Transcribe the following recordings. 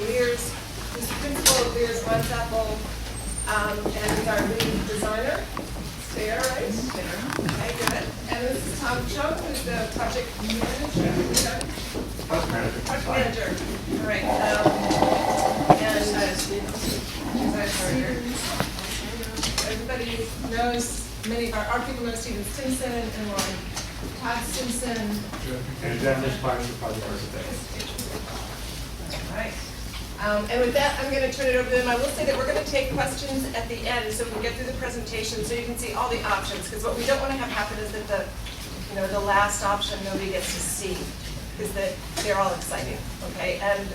Lear's, who's the principal of Lear's Ensemble, and is our lead designer. There, right? Okay, good. And this is Tom Chung, who's the project manager. Project manager. All right. Everybody knows, many of our people know Stephen Stimson and Lauren Todd Stimson. And then there's part of the project architect. All right. And with that, I'm going to turn it over to them. I will say that we're going to take questions at the end so we can get through the presentation so you can see all the options. Because what we don't want to have happen is that the last option nobody gets to see, because they're all exciting. Okay, and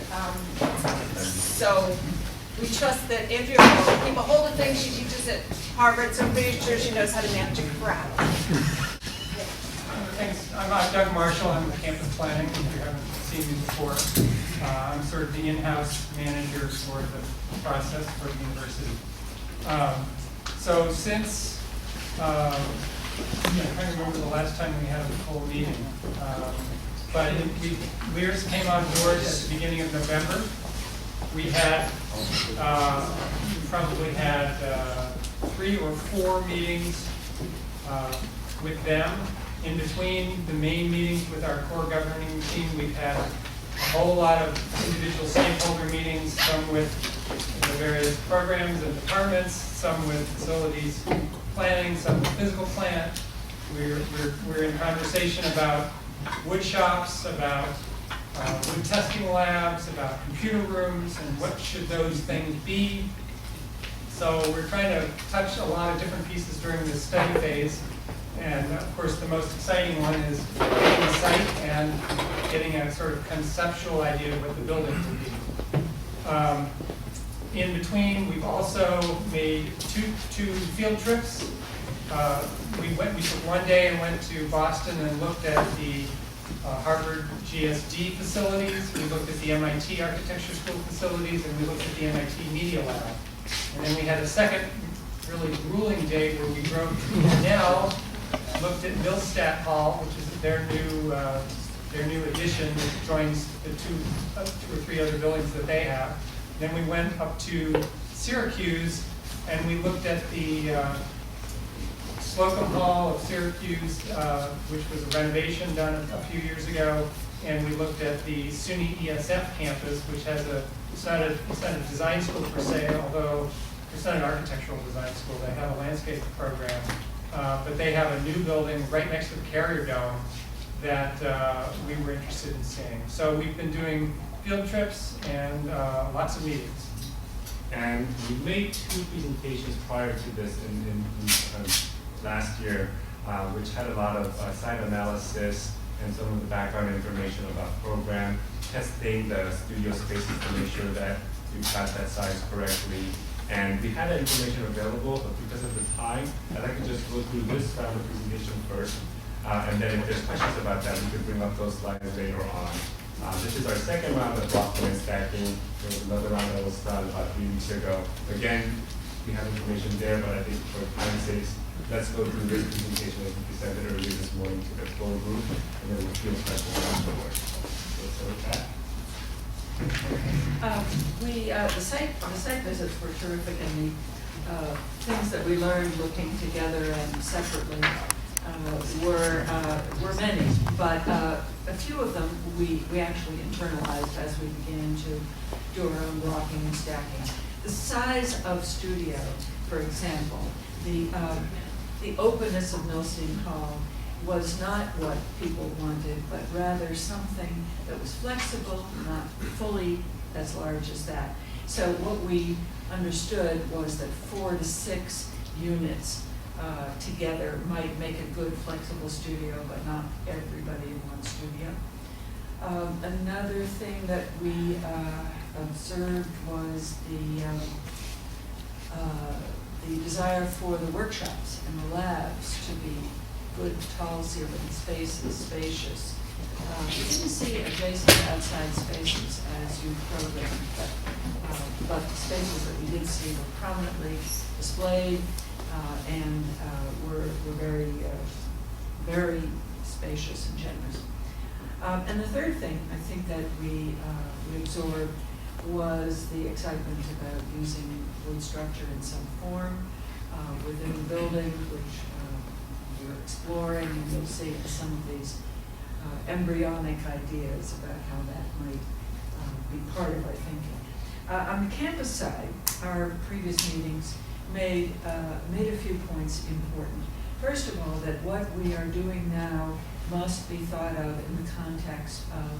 so we trust that Andrea will keep a hold of things. She teaches at Harvard, so I'm pretty sure she knows how to manage a crowd. Thanks. I'm Doug Marshall. I'm with campus planning. If you haven't seen me before, I'm sort of the in-house manager for the process for the university. So since, I'm trying to remember the last time we had a full meeting, but Lears came on board at the beginning of November. We had, we probably had 3 or 4 meetings with them. In between the main meetings with our core governing team, we've had a whole lot of individual stakeholder meetings, some with the various programs and departments, some with facilities planning, some with physical plant. We're in conversation about wood shops, about wood testing labs, about computer rooms, and what should those things be. So we're trying to touch a lot of different pieces during this study phase. And of course, the most exciting one is getting the site and getting a sort of conceptual idea of what the building will be. In between, we've also made two field trips. We took one day and went to Boston and looked at the Harvard GSD facilities. We looked at the MIT Architecture School facilities, and we looked at the MIT Media Lab. And then we had a second really grueling day where we drove to Cornell, looked at Millstadt Hall, which is their new addition that joins the 2 or 3 other buildings that they have. Then we went up to Syracuse and we looked at the Slocum Hall of Syracuse, which was a renovation done a few years ago, and we looked at the SUNY ESF campus, which has it's not a design school per se, although it's not an architectural design school. They have a landscape program. But they have a new building right next to the Carrier Dome that we were interested in seeing. So we've been doing field trips and lots of meetings. And we made 2 presentations prior to this in last year, which had a lot of site analysis and some of the background information about program, testing the studio spaces to make sure that we've got that size correctly. And we had that information available, but because of the time, I'd like to just go through this round of presentation first. And then if there's questions about that, we could bring up those slides later on. This is our second round of document stacking. There was another round that was started about 3 weeks ago. Again, we have information there, but I think for time's sake, let's go through this presentation that we presented earlier this morning to the full group, and then we'll field questions afterwards. So with that. The site visits were terrific, and the things that we learned looking together and separately were many, but a few of them we actually internalized as we began to do our own blocking and stacking. The size of studio, for example, the openness of Milstein Hall was not what people wanted, but rather something that was flexible, not fully as large as that. So what we understood was that 4 to 6 units together might make a good flexible studio, but not everybody in one studio. Another thing that we observed was the desire for the workshops and the labs to be good, tall ceiling spaces, spacious. We didn't see adjacent outside spaces as you programmed, but the spaces that we did see were prominently displayed and were very, very spacious and generous. And the third thing I think that we absorbed was the excitement about using wood structure in some form within the building, which we're exploring, and you'll see some of these embryonic ideas about how that might be part of our thinking. On the campus side, our previous meetings made a few points important. First of all, that what we are doing now must be thought of in the context of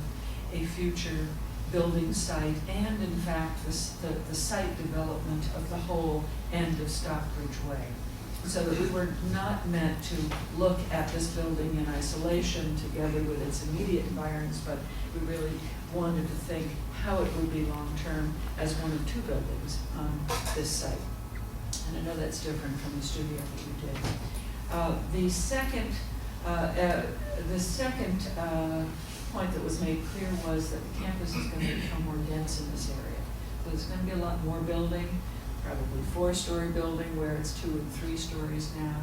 a future building site and, in fact, the site development of the whole end of Stockbridge Way. So that we were not meant to look at this building in isolation together with its immediate environs, but we really wanted to think how it would be long-term as one of two buildings on this site. And I know that's different from the studio that we did. The second point that was made clear was that the campus is going to become more dense in this area. So there's going to be a lot more building, probably 4-story building where it's 2 and 3 stories now.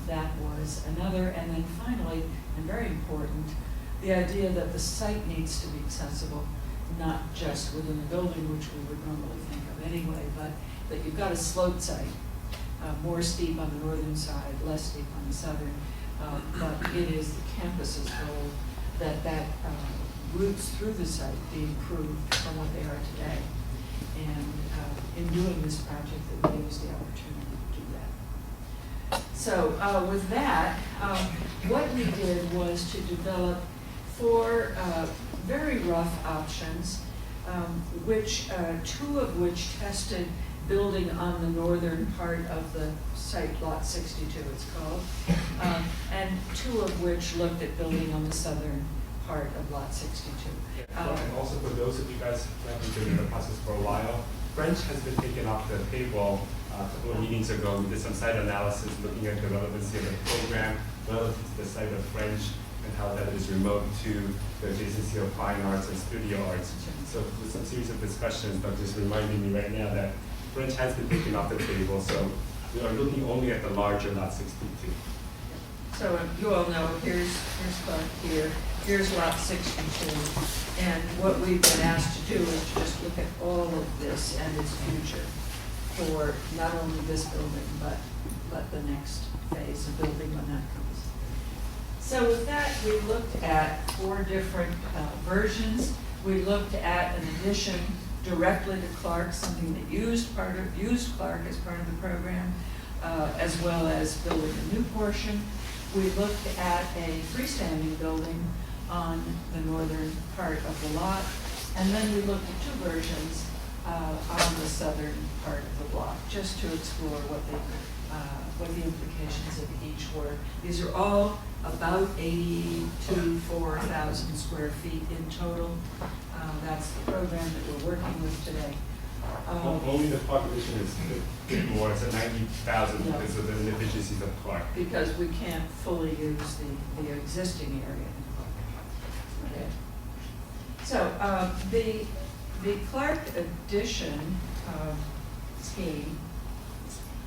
That was another. And then finally, and very important, the idea that the site needs to be accessible, not just within the building, which we would normally think of anyway, but that you've got a sloped site, more steep on the northern side, less steep on the southern, but it is the campus's goal that routes through the site be improved from what they are today. And in doing this project, that we use the opportunity to do that. So with that, what we did was to develop 4 very rough options, which 2 of which tested building on the northern part of the site, lot 62 it's called, and 2 of which looked at building on the southern part of lot 62. And also for those of you guys who have been doing the process for a while, French has been taken off the table. A couple of meetings ago, we did some site analysis looking at the relevancy of the program relative to the site of French and how that is remote to the adjacency of fine arts and studio arts. So with some series of discussions, but just reminding me right now that French has been taken off the table, so we are looking only at the larger lot 62. So you all know, here's Clark here, here's lot 62, and what we've been asked to do is to just look at all of this and its future for not only this building, but the next phase of building when that comes. So with that, we looked at 4 different versions. We looked at an addition directly to Clark, something that used Clark as part of the program, as well as building a new portion. We looked at a freestanding building on the northern part of the lot, and then we looked at 2 versions on the southern part of the block, just to explore what the implications of each were. These are all about 84,000 square feet in total. That's the program that we're working with today. Only the population is a bit more, it's at 90,000 because of the inefficiencies of Clark. Because we can't fully use the existing area in Clark. Okay. So the Clark addition scheme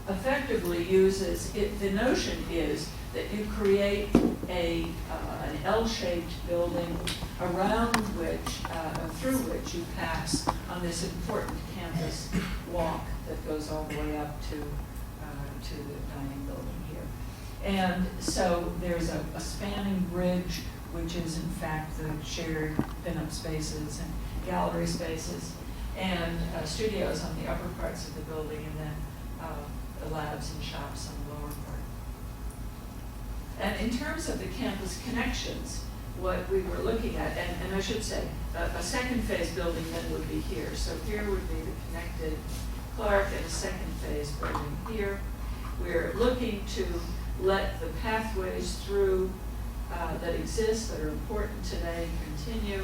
effectively uses, the notion is that you create an L-shaped building around which, through which you pass on this important campus walk that goes all the way up to the dining building here. And so there's a spanning bridge, which is in fact the shared pinup spaces and gallery spaces, and studios on the upper parts of the building, and then the labs and shops on the lower part. And in terms of the campus connections, what we were looking at, and I should say, a second phase building then would be here. So here would be the connected Clark, and a second phase building here. We're looking to let the pathways through that exist, that are important today, continue,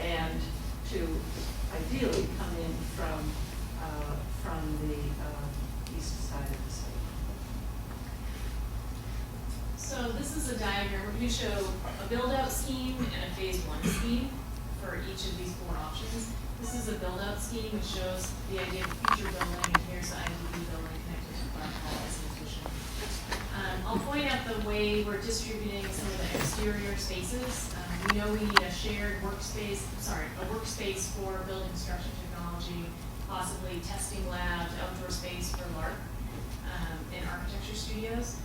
and to ideally come in from the east side of the site. So this is a diagram. We're going to show a build-out scheme and a phase 1 scheme for each of these 4 options. This is a build-out scheme which shows the idea of future building, and here's the IDB building connected to Clark Hall as an addition. I'll point out the way we're distributing some of the exterior spaces. We know we need a shared workspace, a workspace for building construction technology, possibly testing labs, outdoor space for LARP, and architecture studios.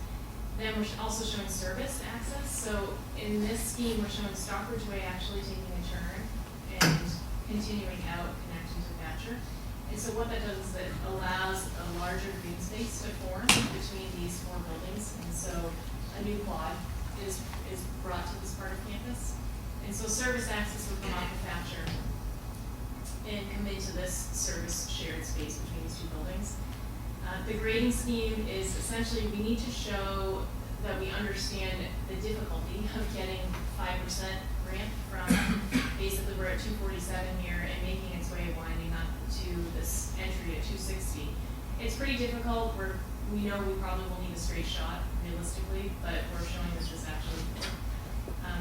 Then we're also showing service access. So in this scheme, we're showing Stockbridge Way actually taking a turn and continuing out, connecting to Thatcher. And so what that does is it allows a larger green space to form between these four buildings. And so a new quad is brought to this part of campus. And so service access will come off of Thatcher and come into this service shared space between these two buildings. The grading scheme is essentially, we need to show that we understand the difficulty of getting 5% ramp from basically we're at 247 here and making its way winding up to this entry at 260. It's pretty difficult. We know we probably will need a straight shot realistically, but we're showing that this actually will.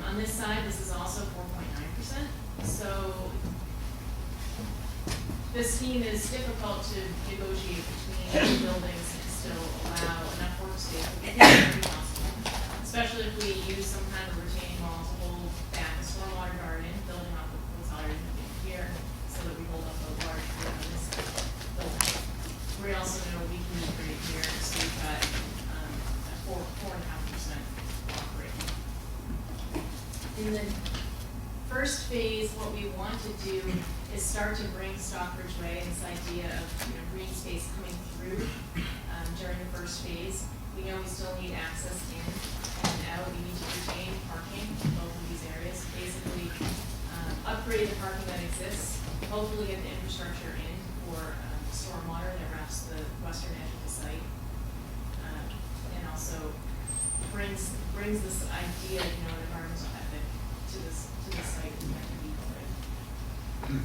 On this side, this is also 4.9%. So this scheme is difficult to negotiate between the buildings and still allow enough workspace. But we think it's very possible, especially if we use some kind of retaining wall to hold back a stormwater garden, building off of what's already here, so that we hold up a large grid on this building. We also know we can create here, so we've got a 4.5% block rate. In the first phase, what we want to do is start to bring Stockbridge Way, this idea of green space coming through during the first phase. We know we still need access in and out. We need to retain parking in both of these areas. Basically, upgrade the parking that exists, hopefully get the infrastructure in for stormwater that wraps the western edge of the site, and also brings this idea, an environmental ethic to this site that can be built.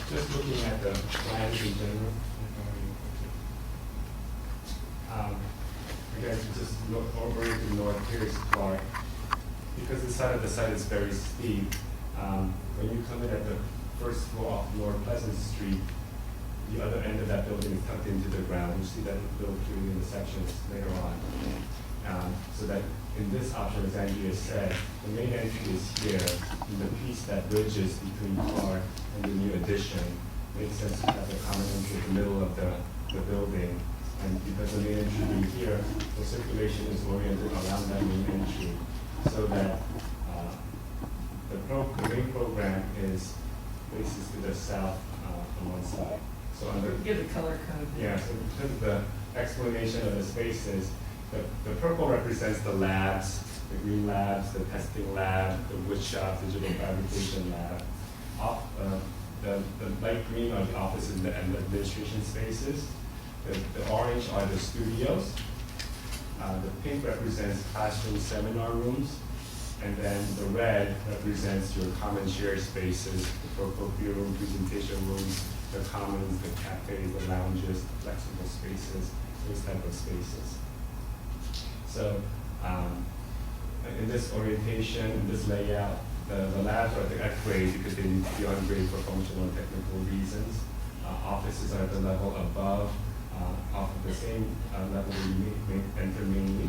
Just looking at the plans in general. Again, just look over to north, here's Clark. Because the side of the site is very steep, when you come in at the first floor off North Pleasant Street, the other end of that building is tucked into the ground. You see that built through in the sections later on. So that in this option, as Andrea said, the main entry is here, and the piece that bridges between Clark and the new addition makes sense to have the common entry in the middle of the building. And because the main entry being here, the circulation is oriented around that main entry, so that the main program is faces to the south on one side. So under Give the color code. yeah, so because of the explanation of the spaces, the purple represents the labs, the green labs, the testing lab, the wood shop, digital fabrication lab. The light green are the offices and the administration spaces. The orange are the studios. The pink represents classroom seminar rooms. And then the red represents your common shared spaces, the Procopio Room, presentation rooms, the commons, the cafes, the lounges, the flexible spaces, those type of spaces. So in this orientation, in this layout, the labs are at grade because they need to be on grade for functional and technical reasons. Offices are at the level above, off of the same level we enter mainly.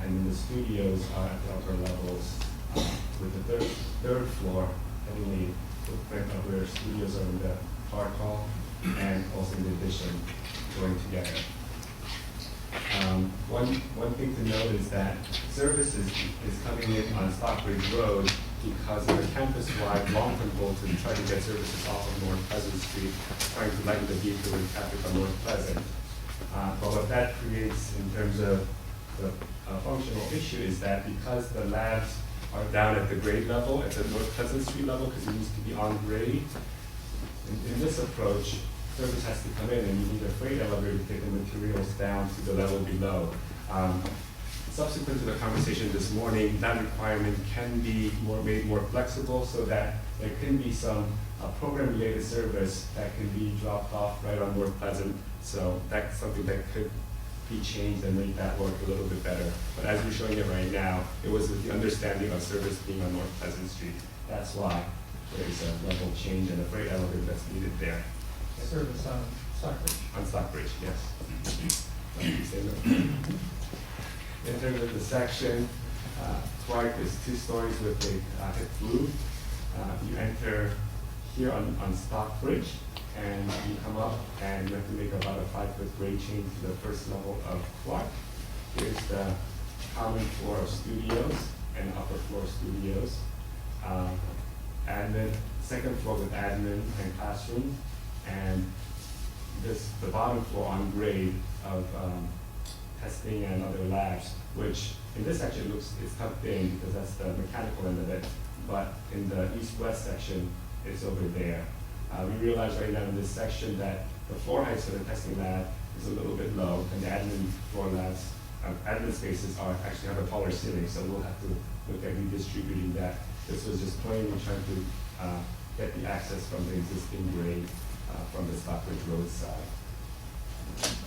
And then the studios are at the upper levels with the third floor having a footprint of where studios are in the park hall and also in the addition going together. One thing to note is that services is coming in on Stockbridge Road because of the campus-wide long-term goal to try to get services off of North Pleasant Street, trying to lighten the vehicular traffic on North Pleasant. But what that creates in terms of the functional issue is that because the labs are down at the grade level, at the North Pleasant Street level, because it used to be on grade, in this approach, service has to come in and you need a freight elevator to take the materials down to the level below. Subsequent to the conversation this morning, that requirement can be made more flexible so that there can be some program-related service that can be dropped off right on North Pleasant. So that's something that could be changed and make that work a little bit better. But as we're showing it right now, it was with the understanding of service being on North Pleasant Street. That's why there's a level change and a freight elevator that's needed there. Service on Stockbridge. On Stockbridge, yes. in terms of the section, Clark is 2 stories with a hip roof. You enter here on Stockbridge, and you come up and you have to make about a 5-foot grade change to the first level of Clark. Here's the common floor of studios and upper floor studios. Admin, second floor with admin and classroom, and the bottom floor on grade of testing and other labs, which in this section it's tucked in because that's the mechanical end of it, but in the east-west section, it's over there. We realize right now in this section that the floor heights for the testing lab is a little bit low, and the admin floor labs, admin spaces actually have a taller ceiling, so we'll have to look at redistributing that. This was just plainly trying to get the access from the existing grade from the Stockbridge Road side.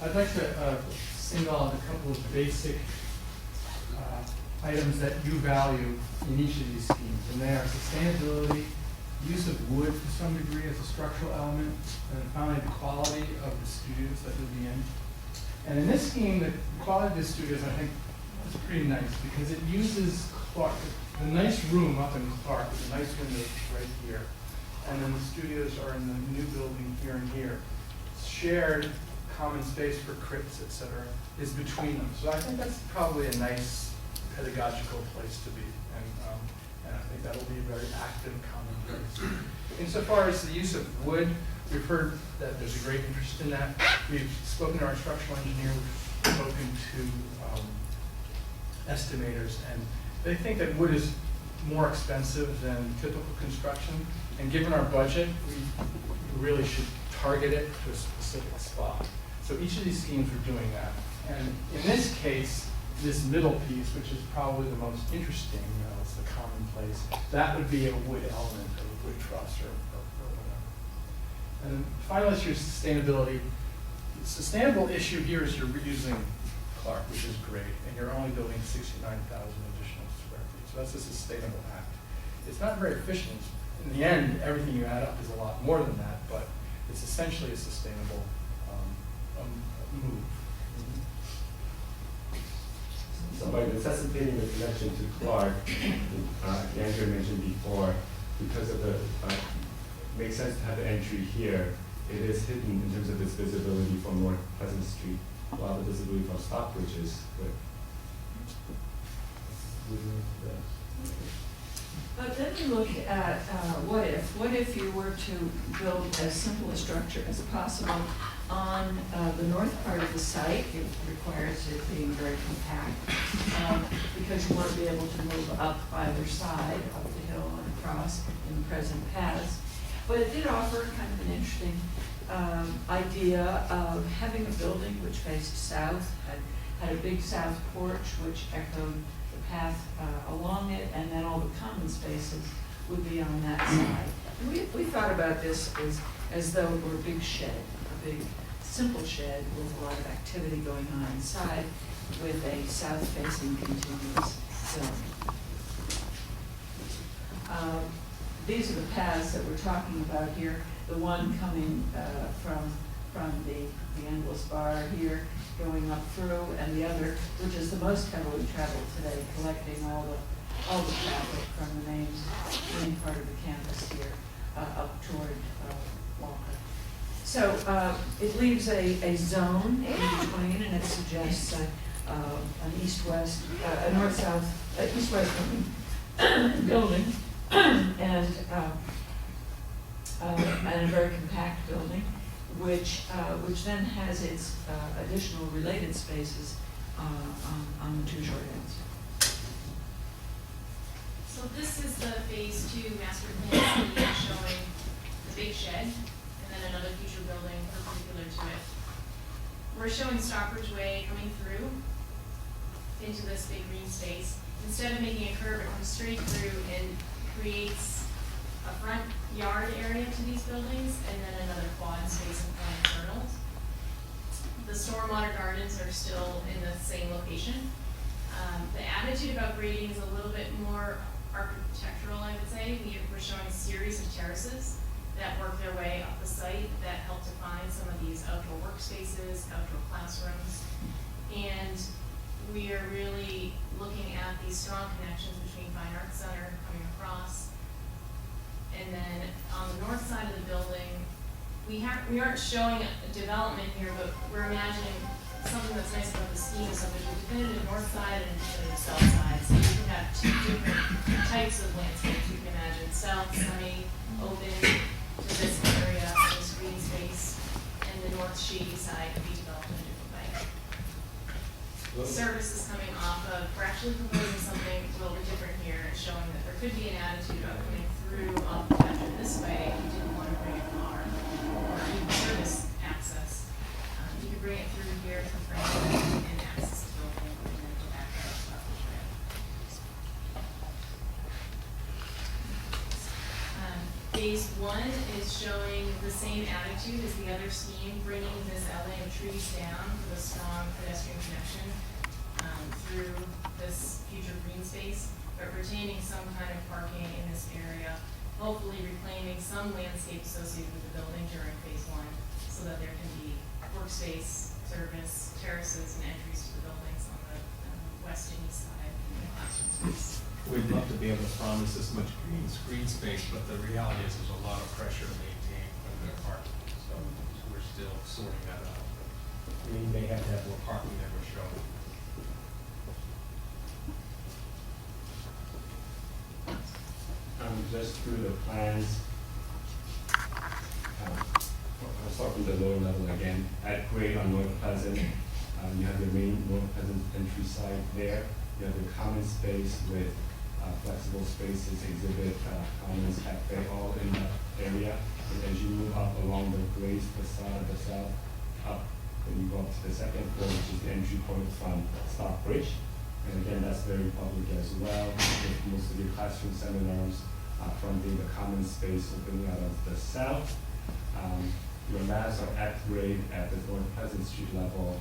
I'd like to single out a couple of basic items that you value in each of these schemes, and they are sustainability, use of wood to some degree as a structural element, and then finally the quality of the studios that you'll be in. And in this scheme, the quality of the studios, I think, is pretty nice because it uses Clark. The nice room up in Clark is a nice window right here, and then the studios are in the new building here and here. Shared common space for crits, etc., is between them. So I think that's probably a nice pedagogical place to be, and I think that'll be a very active common place. Insofar as the use of wood, we've heard that there's a great interest in that. We've spoken to our structural engineer, we've spoken to estimators, and they think that wood is more expensive than typical construction, and given our budget, we really should target it to a specific spot. So each of these schemes are doing that. And in this case, this middle piece, which is probably the most interesting, it's the commonplace, that would be a wood element, or a wood truss, or whatever. And finally, it's your sustainability. The sustainable issue here is you're reusing Clark, which is great, and you're only building 69,000 additional square feet. So that's a sustainable act. It's not very efficient. In the end, everything you add up is a lot more than that, but it's essentially a sustainable move. So by necessitating the connection to Clark, Andrew mentioned before, because of the, makes sense to have the entry here, it is hidden in terms of its visibility from North Pleasant Street, while the visibility from Stockbridge is good. But then we look at what if you were to build as simple a structure as possible on the north part of the site. It requires it being very compact because you won't be able to move up either side, up the hill and across in the present paths. But it did offer kind of an interesting idea of having a building which faced south, had a big south porch which echoed the path along it, and then all the common spaces would be on that side. And we thought about this as though it were a big shed, a big simple shed with a lot of activity going on inside with a south-facing continuous zone. These are the paths that we're talking about here. The one coming from the endless bar here, going up through, and the other, which is the most heavily traveled today, collecting all the traffic from the main part of the campus here up toward Walker. So it leaves a zone in between, and it suggests an east-west, a north-south, east-west building, and a very compact building, which then has its additional related spaces on the two short ends. So this is the phase 2 master plan scheme showing the big shed and then another future building perpendicular to it. We're showing Stockbridge Way coming through into this big green space. Instead of making a curve, it comes straight through and creates a front yard area to these buildings and then another quad space and quad internals. The stormwater gardens are still in the same location. The attitude about grading is a little bit more architectural, I would say. We're showing a series of terraces that work their way up the site that help define some of these outdoor workspaces, outdoor classrooms. And we are really looking at these strong connections between Fine Arts Center coming across. And then on the north side of the building, we aren't showing a development here, but we're imagining something that's nice about the scheme is that there's a definitive north side and a definitive south side. So you can have two different types of landscapes. You can imagine south, sunny, open to this area, this green space, and the north shady side could be developed in a different way. Service is coming off of, we're actually proposing something a little bit different here and showing that there could be an attitude of coming through off the Tetra this way if you didn't want to bring a car or even service access. You could bring it through here to Franklin and access the building and then go back out to Rockland Trail. Phase one is showing the same attitude as the other scheme, bringing this alley of trees down for the strong pedestrian connection through this future green space, but retaining some kind of parking in this area, hopefully reclaiming some landscape associated with the building during phase one, so that there can be workspace, service, terraces, and entries to the buildings on the west and east side in the classroom space. We'd love to be able to promise this much green space, but the reality is there's a lot of pressure to maintain under parking. So we're still sorting that out. We may have to have more parking than we're showing. Just through the plans, I'll start from the lower level again. At grade on North Pleasant, you have the main North Pleasant entry site there. You have the common space with flexible spaces, exhibit, commons, cafe, all in that area. And as you move up along the glazed facade of the south, up, then you go up to the second floor, which is the entry point from Stockbridge. And again, that's very public as well, with most of your classroom seminars fronting the common space opening out of the south. Your labs are at grade at the North Pleasant Street level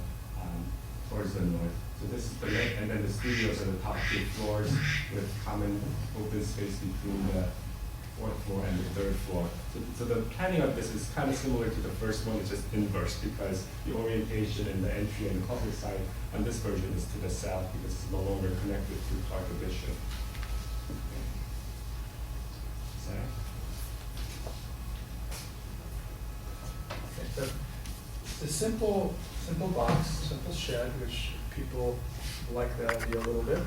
towards the north. So this is the lake, and then the studios are the top two floors with common open space between the fourth floor and the third floor. So the planning of this is kind of similar to the first one, it's just inverse because the orientation and the entry and the public side on this version is to the south because it's no longer connected to Clark Addition. It's a simple box, simple shed, which people like that idea a little bit.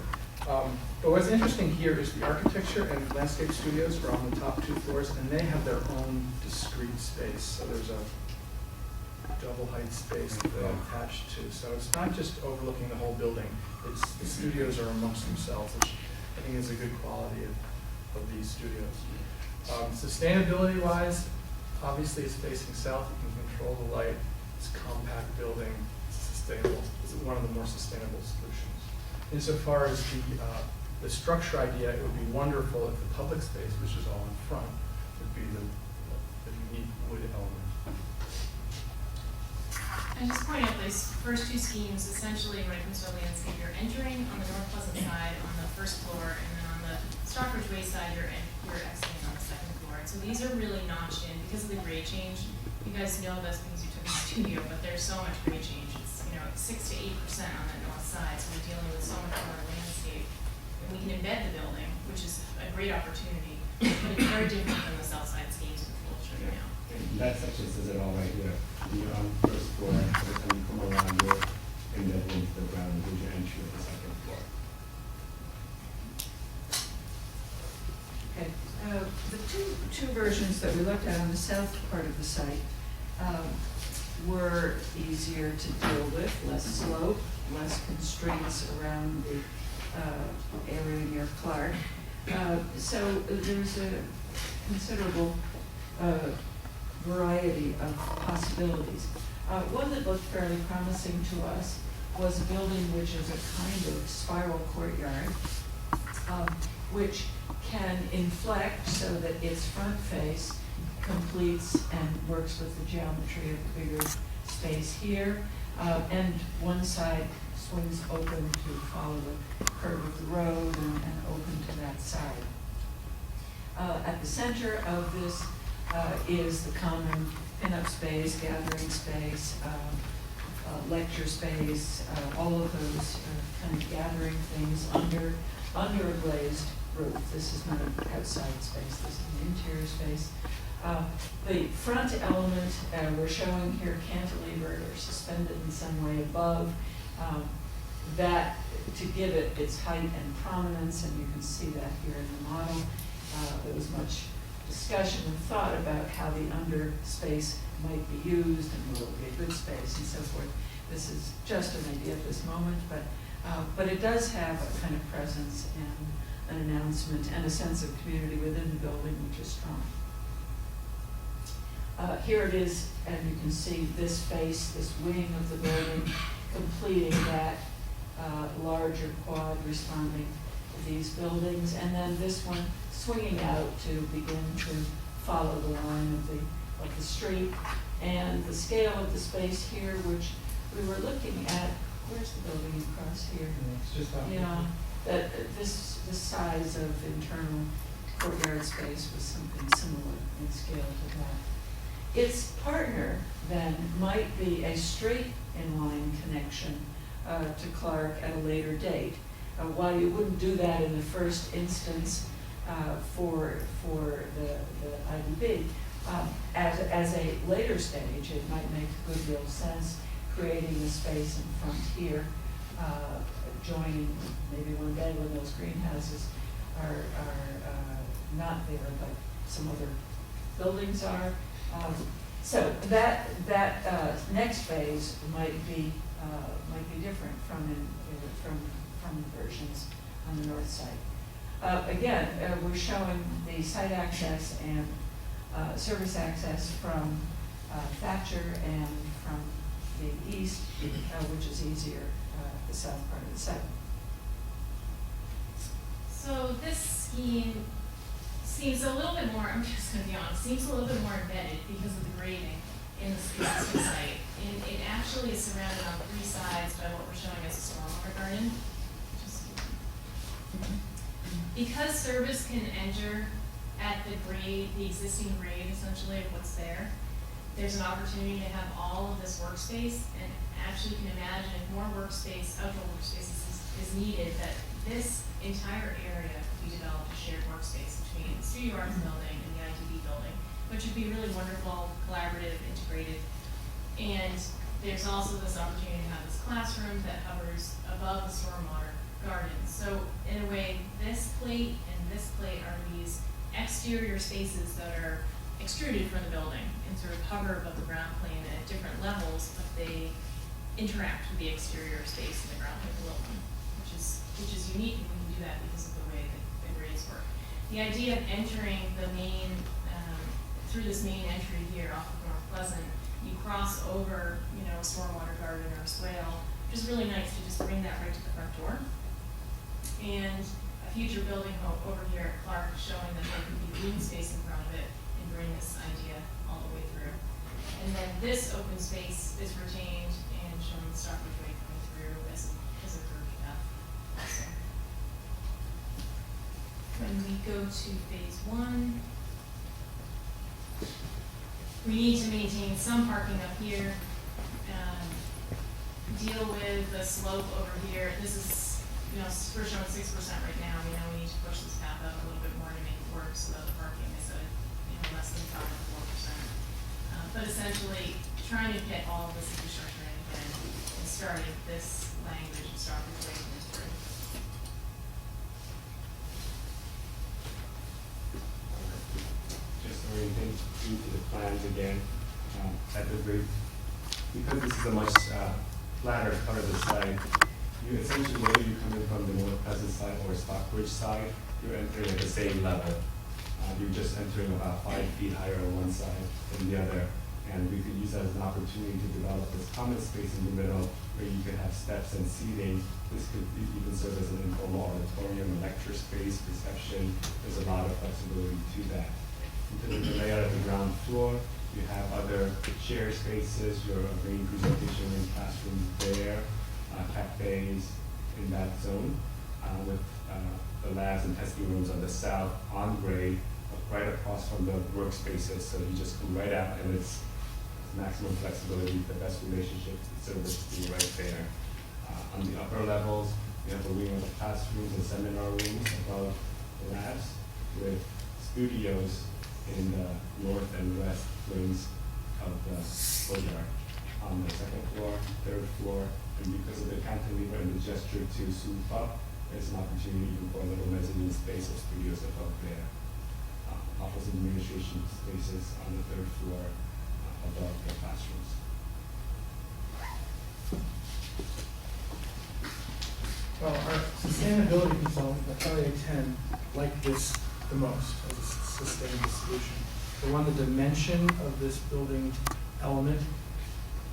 But what's interesting here is the architecture and landscape studios are on the top two floors, and they have their own discrete space. So there's a double height space that they're attached to. So it's not just overlooking the whole building. It's the studios are amongst themselves, which I think is a good quality of these studios. Sustainability-wise, obviously it's facing south. You can control the light. It's a compact building. It's sustainable. It's one of the more sustainable solutions. Insofar as the structure idea, it would be wonderful if the public space, which is all in front, would be the unique wood element. And just point out these first two schemes, essentially when it comes to a landscape, you're entering on the North Pleasant side on the first floor, and then on the Stockbridge Way side, you're exiting on the second floor. And so these are really notched in because of the grade change. You guys know this because you took the studio, but there's so much grade change. It's 6 to 8% on that north side, so we're dealing with so much more landscape. And we can embed the building, which is a great opportunity, but it's very different than the south side schemes, which we'll show you now. And that section says it all right here. You're on the first floor, every time you come around, you're embedded into the ground, there's your entry of the second floor. Okay, the two versions that we looked at on the south part of the site were easier to deal with, less slope, less constraints around the area near Clark. So there's a considerable variety of possibilities. One that looked fairly promising to us was a building which is a kind of spiral courtyard, which can inflect so that its front face completes and works with the geometry of the bigger space here, and one side swings open to follow the curve of the road and open to that side. At the center of this is the common pin-up space, gathering space, lecture space, all of those kind of gathering things under a glazed roof. This is not an outside space, this is an interior space. The front element, we're showing here cantilevered or suspended in some way above, that to give it its height and prominence, and you can see that here in the model. There was much discussion and thought about how the under space might be used and will it be a good space and so forth. This is just an idea at this moment, but it does have a kind of presence and an announcement and a sense of community within the building, which is strong. Here it is, and you can see this face, this wing of the building, completing that larger quad responding to these buildings, and then this one swinging out to begin to follow the line of the street. And the scale of the space here, which we were looking at, where's the building across here? It's just out. Yeah, that this size of internal courtyard space was something similar in scale to that. Its partner then might be a straight inline connection to Clark at a later date. While you wouldn't do that in the first instance for the IDB, as a later stage, it might make a good deal of sense creating the space in front here, joining maybe one day when those greenhouses are not there, but some other buildings are. So that next phase might be different from the versions on the north side. Again, we're showing the site access and service access from Thatcher and from the east, which is easier the south part of the site. So this scheme seems a little bit more, I'm just gonna be honest, seems a little bit more embedded because of the grading in the existing site. And it actually is surrounded on three sides by what we're showing as a stormwater garden. Because service can enter at the grade, the existing grade essentially of what's there, there's an opportunity to have all of this workspace, and actually you can imagine if more workspace, outdoor workspace is needed, that this entire area could be developed as shared workspace between the Studio Arts building and the ITB building, which would be really wonderful, collaborative, integrated. And there's also this opportunity to have this classroom that hovers above the stormwater garden. So in a way, this plate and this plate are these exterior spaces that are extruded from the building and sort of hover above the ground plane at different levels, but they interact with the exterior space in the ground plane below them, which is unique, and we can do that because of the way that the grades work. The idea of entering the main, through this main entry here off of North Pleasant, you cross over, a stormwater garden or a swale, which is really nice to just bring that right to the front door. And a future building over here at Clark showing that there could be green space in front of it and bring this idea all the way through. And then this open space is retained and showing the Stockbridge Way coming through as a curved path also. When we go to phase one, we need to maintain some parking up here, deal with the slope over here. This is, we're showing 6% right now. We know we need to push this path up a little bit more to make it work so that the parking is at, less than 5 or 4%. But essentially, trying to get all of this infrastructure in again and starting this language and start with the way it through. Just orienting you to the plans again at the roof. Because this is a much flatter part of the site, you essentially, whether you're coming from the North Pleasant side or Stockbridge side, you're entering at the same level. You're just entering about 5 feet higher on one side than the other. And we could use that as an opportunity to develop this common space in the middle where you could have steps and seating. This could even serve as an informal auditorium, lecture space, reception. There's a lot of flexibility to that. In terms of the layout of the ground floor, you have other shared spaces, your main presentation room, classrooms there, cafes in that zone, with the labs and testing rooms on the south on grade, right across from the workspaces. So you just come right out and it's maximum flexibility, the best relationship, service being right there. On the upper levels, we have a wing of the classrooms and seminar rooms above the labs with studios in the north and west wings of the courtyard. On the second floor, third floor, and because of the cantilever and the gesture to swoop up, there's an opportunity for a little mezzanine space of studios above there. Office administration spaces on the third floor above the classrooms. Well, our sustainability consultant, Natalia 10, liked this the most as a sustainable solution. For one, the dimension of this building element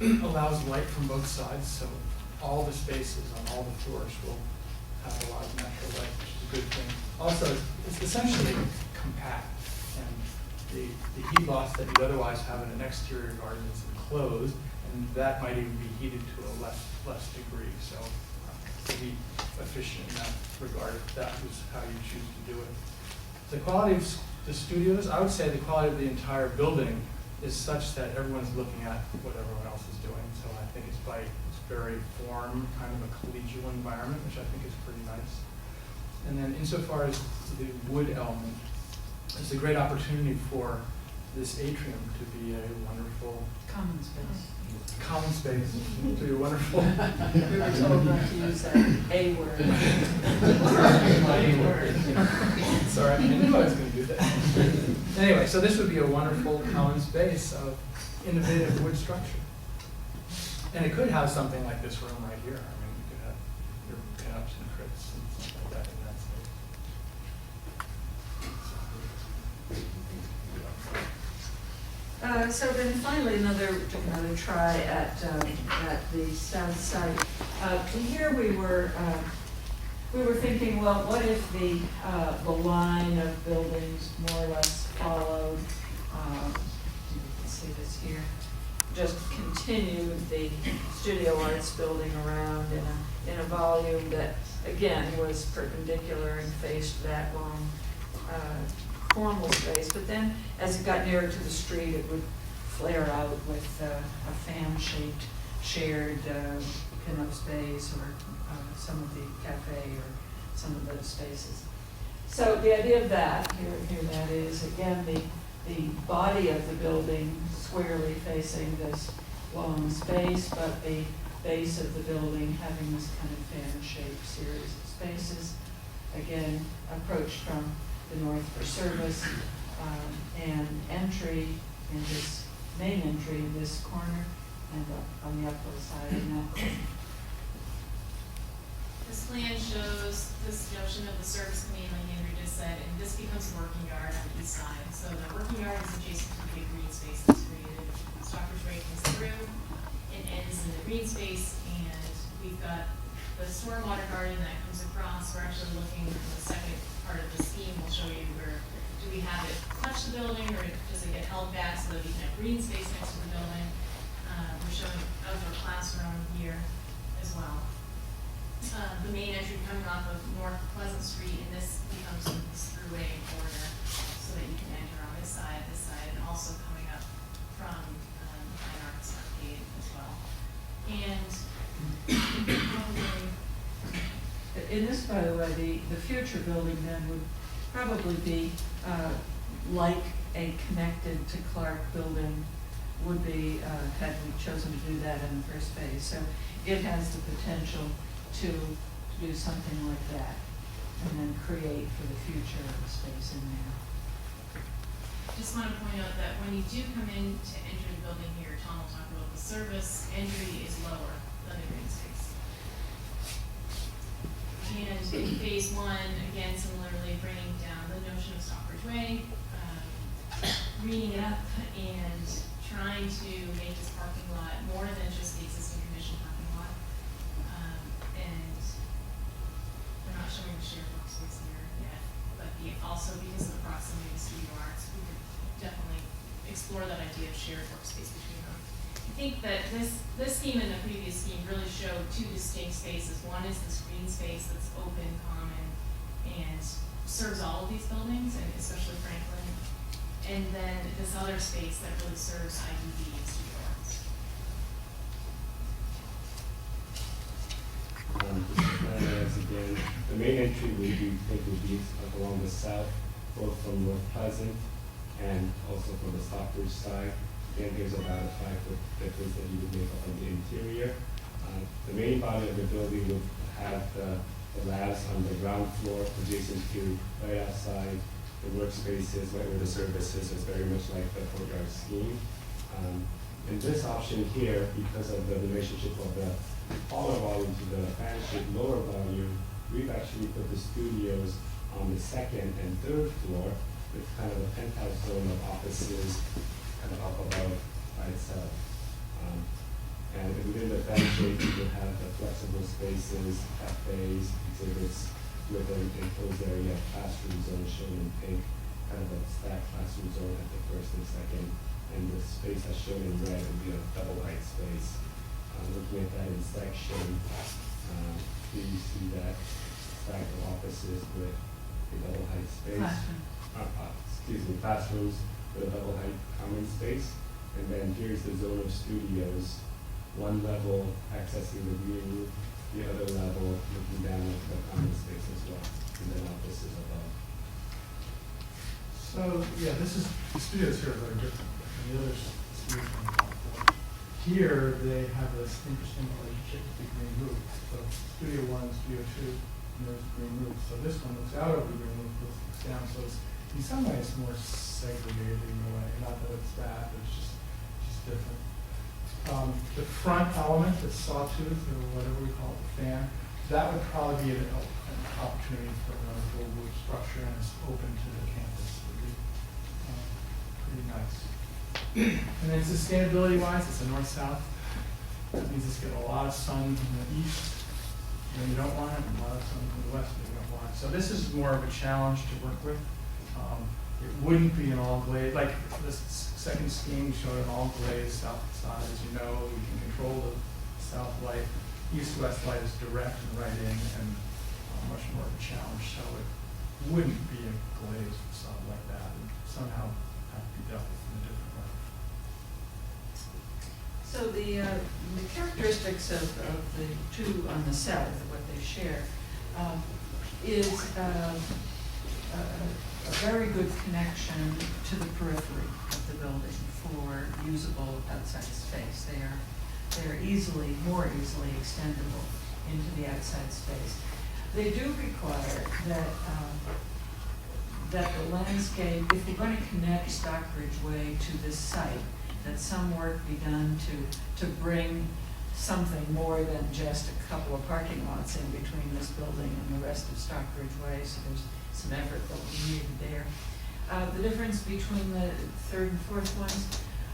allows light from both sides, so all the spaces on all the floors will have a lot of natural light, which is a good thing. Also, it's essentially compact, and the heat loss that you'd otherwise have in an exterior garden is enclosed, and that might even be heated to a less degree. So to be efficient in that regard, if that was how you choose to do it. The quality of the studios, I would say the quality of the entire building is such that everyone's looking at what everyone else is doing. So I think it's very form, kind of a collegial environment, which I think is pretty nice. And then insofar as the wood element, it's a great opportunity for this atrium to be a wonderful Common space. common space, to be a wonderful. We were told not to use that A word. Sorry, I knew I was going to do that. Anyway, so this would be a wonderful common space of innovative wood structure. And it could have something like this room right here. I mean, you could have your pinups and crits and stuff like that in that space. So then finally, another try at the south side. Here we were thinking, well, what if the line of buildings more or less followed, you can see this here, just continued the studio arts building around in a volume that, again, was perpendicular and faced that long formal space, but then as it got nearer to the street, it would flare out with a fan-shaped shared pin-up space or some of the cafe or some of those spaces. So the idea of that, here that is, again, the body of the building squarely facing this long space, but the base of the building having this kind of fan-shaped series of spaces. Again, approached from the north for service, and entry in this main entry in this corner, and on the uphill side in that corner. This plan shows this notion of the service community, like Andrew just said, and this becomes a working yard on the east side. So the working yard is adjacent to the big green space that's created. Stockbridge Way comes through and ends in the green space, and we've got the stormwater garden that comes across. We're actually looking at the second part of the scheme. We'll show you where do we have it touch the building, or does it get held back so that we can have green space next to the building. We're showing outdoor classroom here as well. The main entry coming off of North Pleasant Street, and this becomes this throughway corridor so that you can enter on this side, and also coming up from Fine Arts Arcade as well. And In this, by the way, the future building then would probably be like a connected to Clark building would be, had we chosen to do that in the first phase. So it has the potential to do something like that and then create for the future space in there. just want to point out that when you do come in to enter the building here, Tom will talk about the service entry is lower than the green space. And in phase one, again, similarly bringing down the notion of Stockbridge Way, greening it up and trying to make this parking lot more than just the existing commission parking lot. And we're not showing the shared workspace here yet, but also because of the proximity to studio arts, we could definitely explore that idea of shared workspace between them. I think that this scheme and the previous scheme really show two distinct spaces. One is this green space that's open, common, and serves all of these buildings, and especially Franklin. And then this other space that really serves IUB and studio arts. The main entry would be along the south, both from North Pleasant and also from the Stockbridge side. Again, there's about a 5-foot difference that you would make up on the interior. The main body of the building would have the labs on the ground floor, adjacent to right outside the workspaces, right where the services is very much like the Courtyard scheme. In this option here, because of the relationship of the taller volume to the fan-shaped lower volume, we've actually put the studios on the second and third floor with kind of a penthouse zone of offices kind of up above by itself. And within the fan shape, you can have the flexible spaces, cafes, exhibits with an enclosed area, classroom zone shown in pink, kind of a stacked classroom zone at the first and second. And the space that's shown in red would be a double height space. Looking at that in section, here you see that stack of offices with a double height space. Classrooms with a double height common space. And then here's the zone of studios. One level accessing the green roof, the other level looking down at the common space as well, and then offices above. So, yeah, this is, the studios here are very different than the other studios on the top floor. Here, they have this interesting relationship with the green roof. So Studio 1 and Studio 2, and there's the green roof. So this one looks out over the green roof, looks down. So it's, in some ways, more segregated in a way. Not that it's bad, but it's just different. The front element, the sawtooth, or whatever we call it, the fan, that would probably be an opportunity for a wonderful wood structure, and it's open to the campus. It would be pretty nice. And then sustainability-wise, it's a north-south. That means it's got a lot of sun from the east when you don't want it, and a lot of sun from the west when you don't want it. So this is more of a challenge to work with. It wouldn't be an all-glaze, like this second scheme showed an all-glaze south facade. As you know, you can control the south light. East-west light is direct and right in, and much more of a challenge. So it wouldn't be a glazed facade like that. It would somehow have to be dealt with in a different way. So the characteristics of the two on the south, what they share, is a very good connection to the periphery of the building for usable outside space. They're more easily extendable into the outside space. They do require that the landscape, if we're going to connect Stockbridge Way to this site, that some work be done to bring something more than just a couple of parking lots in between this building and the rest of Stockbridge Way. So there's some effort that we needed there. The difference between the third and fourth ones,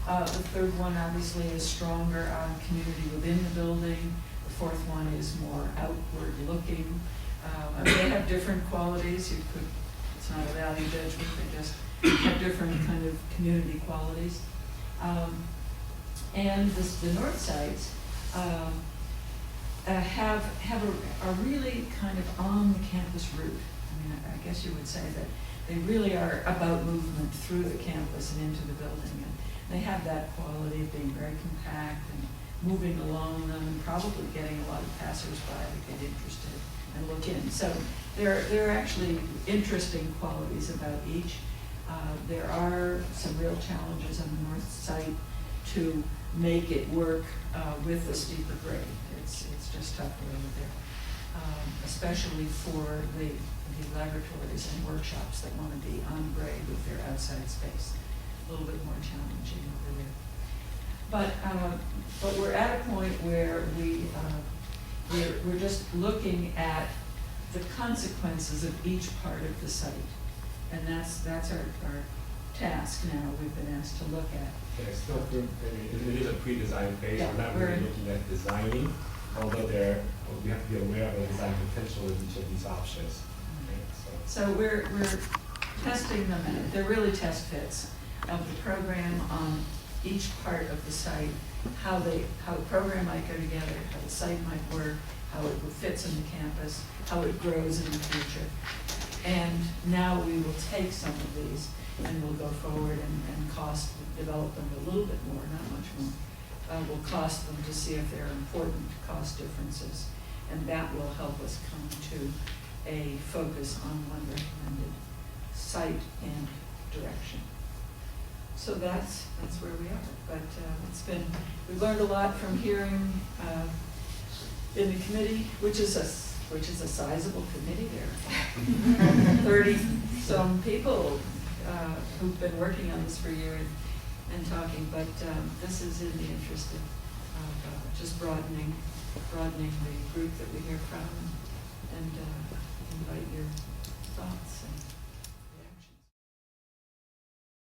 the third one obviously is stronger on community within the building. The fourth one is more outward looking. They have different qualities. It's not a value judgment, they just have different kind of community qualities. And the north sides are really kind of on the campus route. I mean, I guess you would say that they really are about movement through the campus and into the building. And they have that quality of being very compact and moving along them and probably getting a lot of passersby to get interested and look in. So there are actually interesting qualities about each. There are some real challenges on the north side to make it work with the steeper grade. It's just tougher over there, especially for the laboratories and workshops that want to be on grade with their outside space. A little bit more challenging over there. But we're at a point where we're just looking at the consequences of each part of the site. And that's our task now we've been asked to look at. Yeah, it's still, it is a pre-design phase. Yeah, We're not really looking at designing, although we have to be aware of the design potential of each of these options. Okay, so we're testing them, and they're really test fits of the program on each part of the site, how the program might go together, how the site might work, how it fits in the campus, how it grows in the future. And now we will take some of these and we'll go forward and develop them a little bit more, not much more. We'll cost them to see if there are important cost differences, and that will help us come to a focus on one recommended site and direction. So that's where we are. But we've learned a lot from hearing in the committee, which is a sizable committee there. 30-some people who've been working on this for a year and talking, but this is in the interest of just broadening the group that we hear from and invite your thoughts.